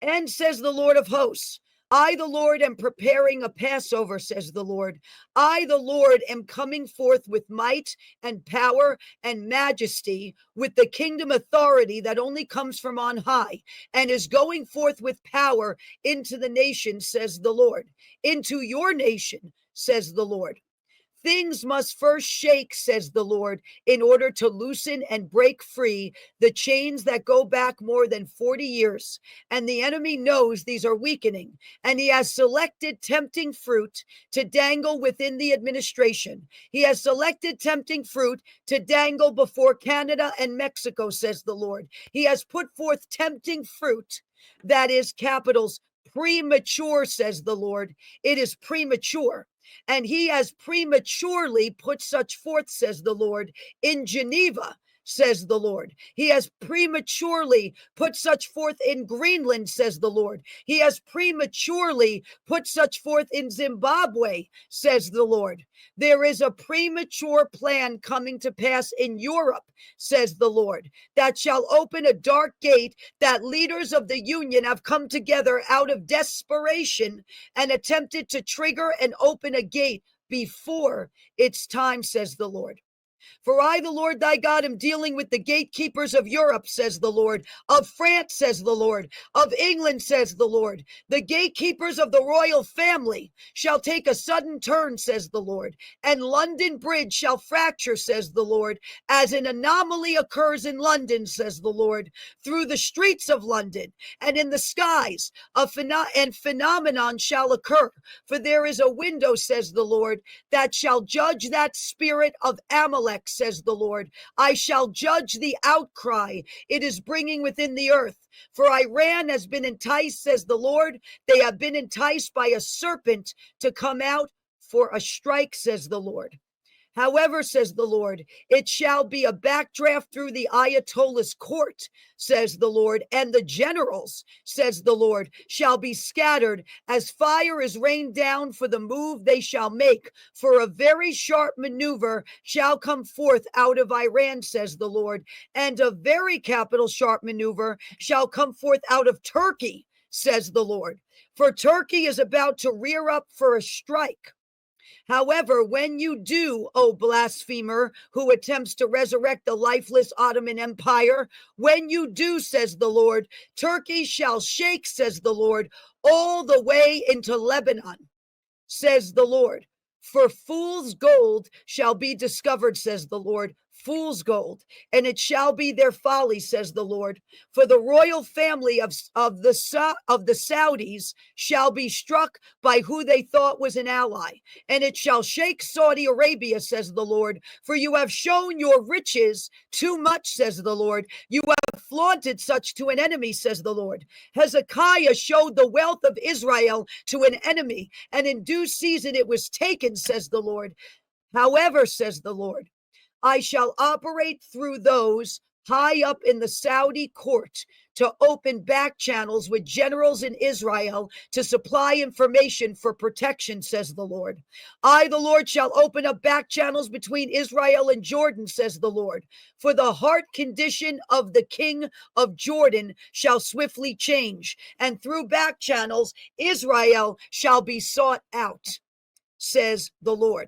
And says the Lord of hosts, I, the Lord, am preparing a Passover, says the Lord. I, the Lord, am coming forth with might and power and majesty, with the kingdom authority that only comes from on high, and is going forth with power into the nation, says the Lord. Into your nation, says the Lord. Things must first shake, says the Lord, in order to loosen and break free the chains that go back more than 40 years. And the enemy knows these are weakening, and he has selected tempting fruit to dangle within the administration. He has selected tempting fruit to dangle before Canada and Mexico, says the Lord. He has put forth tempting fruit, that is, capitals, premature, says the Lord. It is premature. And he has prematurely put such forth, says the Lord, in Geneva, says the Lord. He has prematurely put such forth in Greenland, says the Lord. He has prematurely put such forth in Zimbabwe, says the Lord. There is a premature plan coming to pass in Europe, says the Lord, that shall open a dark gate that leaders of the union have come together out of desperation and attempted to trigger and open a gate before its time, says the Lord. For I, the Lord thy God, am dealing with the gatekeepers of Europe, says the Lord, of France, says the Lord, of England, says the Lord. The gatekeepers of the royal family shall take a sudden turn, says the Lord, and London Bridge shall fracture, says the Lord, as an anomaly occurs in London, says the Lord, through the streets of London and in the skies, and phenomenon shall occur. For there is a window, says the Lord, that shall judge that spirit of Amalek, says the Lord. I shall judge the outcry it is bringing within the earth. For Iran has been enticed, says the Lord. They have been enticed by a serpent to come out for a strike, says the Lord. However, says the Lord, it shall be a backdraft through the Ayatollah's court, says the Lord, and the generals, says the Lord, shall be scattered as fire is rained down for the move they shall make. For a very sharp maneuver shall come forth out of Iran, says the Lord, and a very capital sharp maneuver shall come forth out of Turkey, says the Lord. For Turkey is about to rear up for a strike. However, when you do, O blasphemer who attempts to resurrect the lifeless Ottoman Empire, when you do, says the Lord, Turkey shall shake, says the Lord, all the way into Lebanon, says the Lord. For fool's gold shall be discovered, says the Lord, fool's gold, and it shall be their folly, says the Lord. For the royal family of the Saudis shall be struck by who they thought was an ally, and it shall shake Saudi Arabia, says the Lord. For you have shown your riches too much, says the Lord. You have flaunted such to an enemy, says the Lord. Hezekiah showed the wealth of Israel to an enemy, and in due season it was taken, says the Lord. However, says the Lord, I shall operate through those high up in the Saudi court to open back channels with generals in Israel to supply information for protection, says the Lord. I, the Lord, shall open up back channels between Israel and Jordan, says the Lord. For the heart condition of the king of Jordan shall swiftly change, and through back channels Israel shall be sought out, says the Lord.